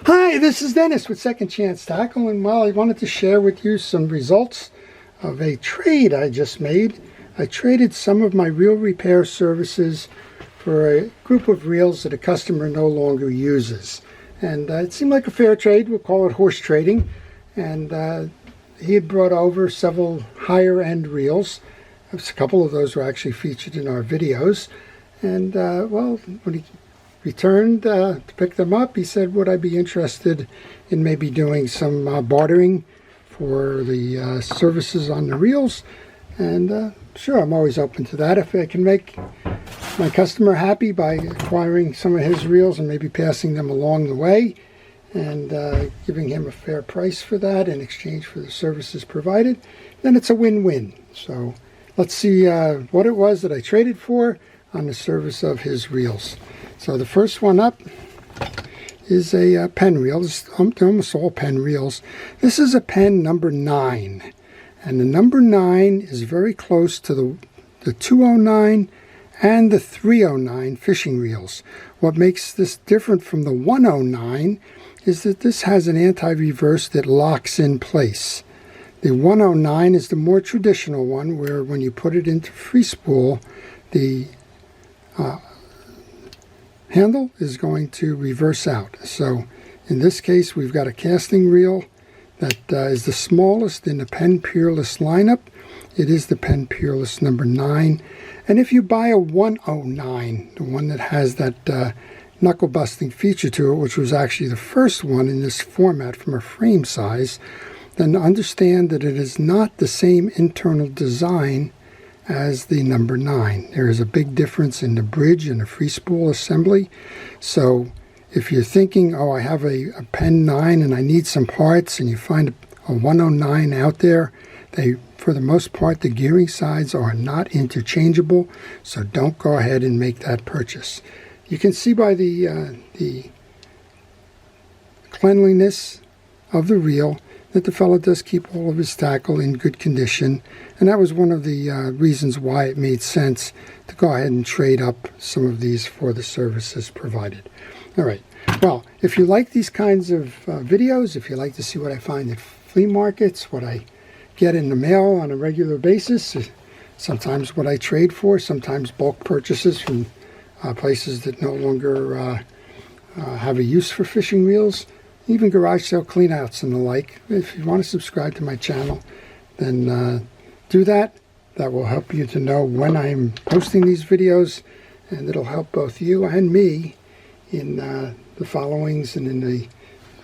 Hi, this is Dennis with Second Chance Tackle, and well, I wanted to share with you some results of a trade I just made. I traded some of my reel repair services for a group of reels that a customer no longer uses. And it seemed like a fair trade. We'll call it horse trading. And he had brought over several higher end reels. A couple of those were actually featured in our videos. And well, when he returned to pick them up, he said, would I be interested in maybe doing some bartering for the services on the reels? And sure, I'm always open to that. If I can make my customer happy by acquiring some of his reels and maybe passing them along the way and giving him a fair price for that in exchange for the services provided, then it's a win-win. So let's see what it was that I traded for on the service of his reels. So the first one up is a pen reel. This is almost all pen reels. This is a pen number 9. And the number 9 is very close to the 209 and the 309 fishing reels. What makes this different from the 109 is that this has an anti-reverse that locks in place. The 109 is the more traditional one, where when you put it into free spool, the handle is going to reverse out. So in this case, we've got a casting reel that is the smallest in the Pen Peerless lineup. It is the Pen Peerless number 9. And if you buy a 109, the one that has that knuckle busting feature to it, which was actually the first one in this format from a frame size, then understand that it is not the same internal design as the number 9. There is a big difference in the bridge and the free spool assembly. So if you're thinking, oh, I have a Pen 9 and I need some parts, and you find a 109 out there, for the most part, the gearing sides are not interchangeable, so don't go ahead and make that purchase. You can see by the cleanliness of the reel that the fellow does keep all of his tackle in good condition, and that was one of the reasons why it made sense to go ahead and trade up some of these for the services provided. All right, well, if you like these kinds of videos, if you like to see what I find at flea markets, what I get in the mail on a regular basis, sometimes what I trade for, sometimes bulk purchases from places that no longer have a use for fishing reels, even garage sale cleanouts and the like. If you want to subscribe to my channel, then do that. That will help you to know when I'm posting these videos, and it'll help both you and me in the followings and in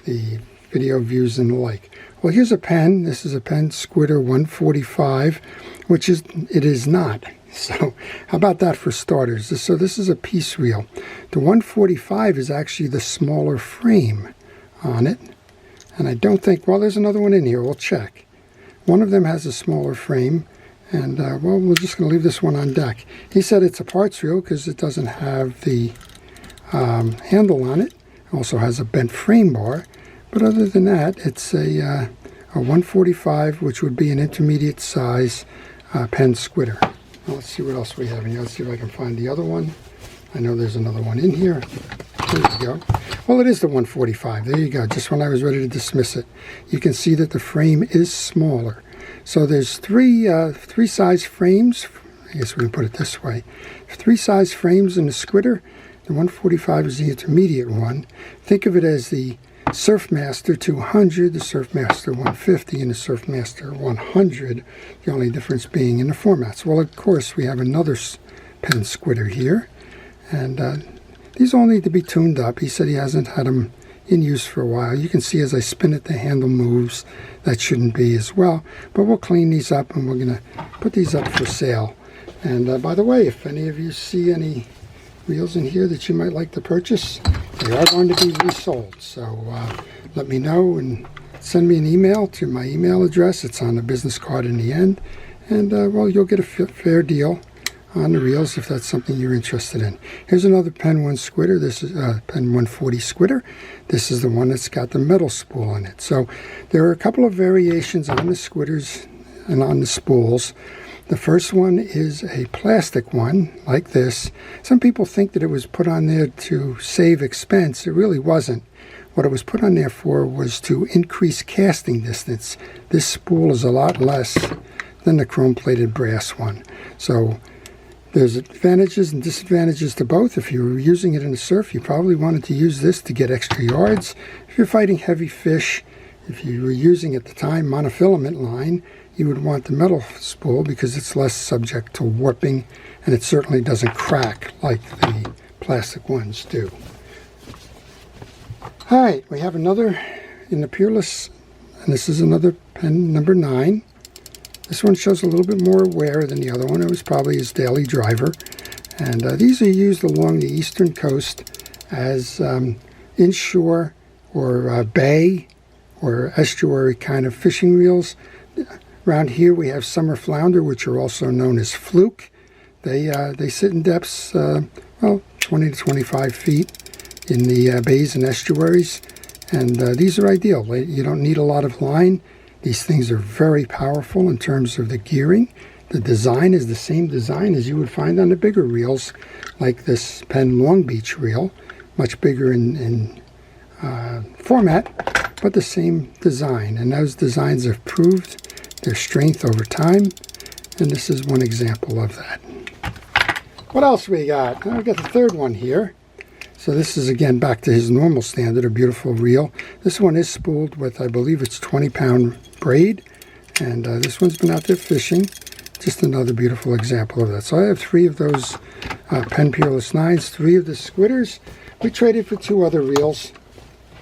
the video views and the like. Well, here's a pen. This is a Pen Squitter 145, which it is not. So how about that for starters? So this is a piece reel. The 145 is actually the smaller frame on it, and I don't think, well, there's another one in here, we'll check. One of them has a smaller frame, and well, we're just going to leave this one on deck. He said it's a parts reel because it doesn't have the handle on it. It also has a bent frame bar, but other than that, it's a 145, which would be an intermediate size Pen Squitter. Well, let's see what else we have in here. Let's see if I can find the other one. I know there's another one in here. There you go. Well, it is the 145. There you go. Just when I was ready to dismiss it. You can see that the frame is smaller. So there's three size frames. I guess we can put it this way. 3 size frames in the Squitter. The 145 is the intermediate one. Think of it as the Surfmaster 200, the Surfmaster 150, and the Surfmaster 100. The only difference being in the formats. Well, of course, we have another Pen Squitter here. And these all need to be tuned up. He said he hasn't had them in use for a while. You can see as I spin it, the handle moves. That shouldn't be as well. But we'll clean these up, and we're going to put these up for sale. And by the way, if any of you see any reels in here that you might like to purchase, they are going to be resold. So let me know and send me an email to my email address. It's on the business card in the end. And well, you'll get a fair deal on the reels if that's something you're interested in. Here's another Pen 1 Squitter. This is Pen 140 Squitter. This is the one that's got the metal spool on it. So there are a couple of variations on the squitters and on the spools. The first one is a plastic one like this. Some people think that it was put on there to save expense. It really wasn't. What it was put on there for was to increase casting distance. This spool is a lot less than the chrome-plated brass one. So there's advantages and disadvantages to both. If you were using it in the surf, you probably wanted to use this to get extra yards. If you're fighting heavy fish, if you were using at the time monofilament line, you would want the metal spool because it's less subject to warping, and it certainly doesn't crack like the plastic ones do. All right, we have another in the Peerless, and this is another pen, number 9. This one shows a little bit more wear than the other one. It was probably his daily driver. And these are used along the eastern coast as inshore or bay or estuary kind of fishing reels. Around here we have summer flounder, which are also known as fluke. They sit in depths, well, 20 to 25 feet in the bays and estuaries. And these are ideal. You don't need a lot of line. These things are very powerful in terms of the gearing. The design is the same design as you would find on the bigger reels, like this Penn Long Beach reel, much bigger in format, but the same design. And those designs have proved their strength over time, and this is one example of that. What else we got? I've got the third one here. So this is, again, back to his normal standard, a beautiful reel. This one is spooled with, I believe it's 20-pound braid, and this one's been out there fishing. Just another beautiful example of that. So I have 3 of those Penn Peerless 9s, 3 of the Squidders. We traded for 2 other reels.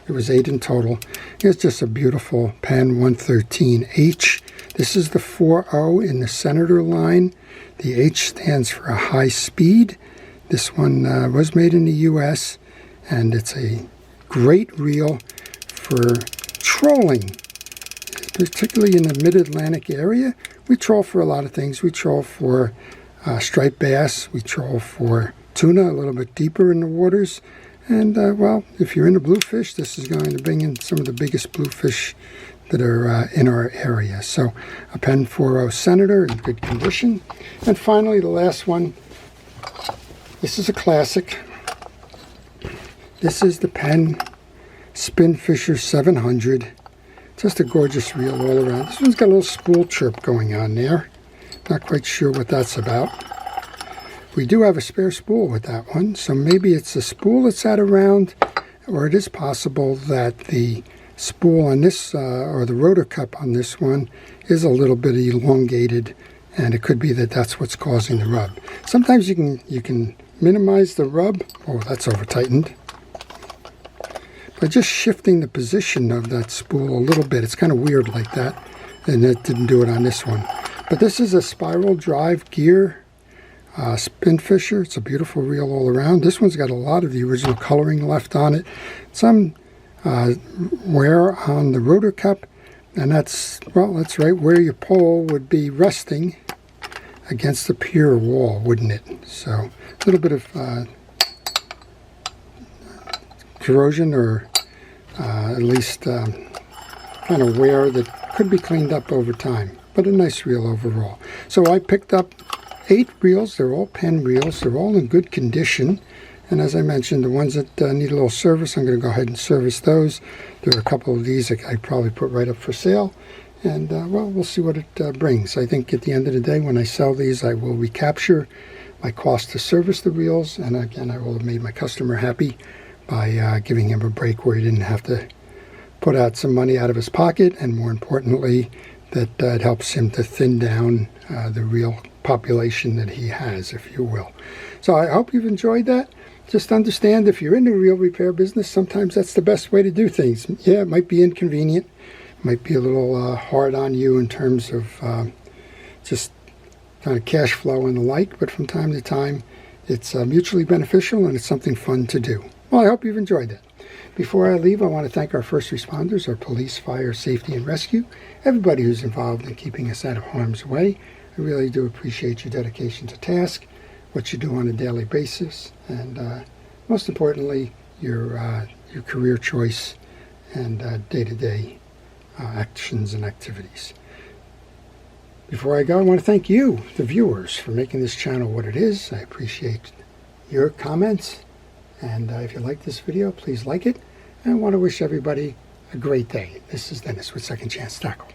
It was 8 in total. Here's just a beautiful Penn 113H. This is the 4.0 in the Senator line. The H stands for a high speed. This one was made in the U.S., and it's a great reel for trolling, particularly in the mid-Atlantic area. We troll for a lot of things. We troll for striped bass. We troll for tuna a little bit deeper in the waters. And, well, if you're into bluefish, this is going to bring in some of the biggest bluefish that are in our area. So a Penn 4.0 Senator in good condition. And finally, the last one. This is a classic. This is the Penn Spinfisher 700. Just a gorgeous reel all around. This one's got a little spool chirp going on there. Not quite sure what that's about. We do have a spare spool with that one, so maybe it's a spool that's out around, or it is possible that the spool on this, or the rotor cup on this one, is a little bit elongated, and it could be that that's what's causing the rub. Sometimes you can minimize the rub. Oh, that's over tightened. By just shifting the position of that spool a little bit. It's kind of weird like that, and it didn't do it on this one. But this is a spiral drive gear Spinfisher. It's a beautiful reel all around. This one's got a lot of the original coloring left on it. Some wear on the rotor cup, and that's right where your pole would be resting against the pier wall, wouldn't it? So a little bit of corrosion, or at least kind of wear that could be cleaned up over time, but a nice reel overall. So I picked up 8 reels. They're all Penn reels. They're all in good condition, and as I mentioned, the ones that need a little service, I'm going to go ahead and service those. There are a couple of these that I probably put right up for sale, and well, we'll see what it brings. I think at the end of the day, when I sell these, I will recapture my cost to service the reels, and again, I will have made my customer happy by giving him a break where he didn't have to put out some money out of his pocket, and more importantly, that it helps him to thin down the reel population that he has, if you will. So I hope you've enjoyed that. Just understand, if you're in the reel repair business, sometimes that's the best way to do things. Yeah, it might be inconvenient, might be a little hard on you in terms of just kind of cash flow and the like, but from time to time, it's mutually beneficial, and it's something fun to do. Well, I hope you've enjoyed that. Before I leave, I want to thank our first responders, our police, fire, safety, and rescue, everybody who's involved in keeping us out of harm's way. I really do appreciate your dedication to task, what you do on a daily basis, and most importantly, your career choice and day-to-day actions and activities. Before I go, I want to thank you, the viewers, for making this channel what it is. I appreciate your comments, and if you like this video, please like it, And I want to wish everybody a great day. This is Dennis with Second Chance Tackle.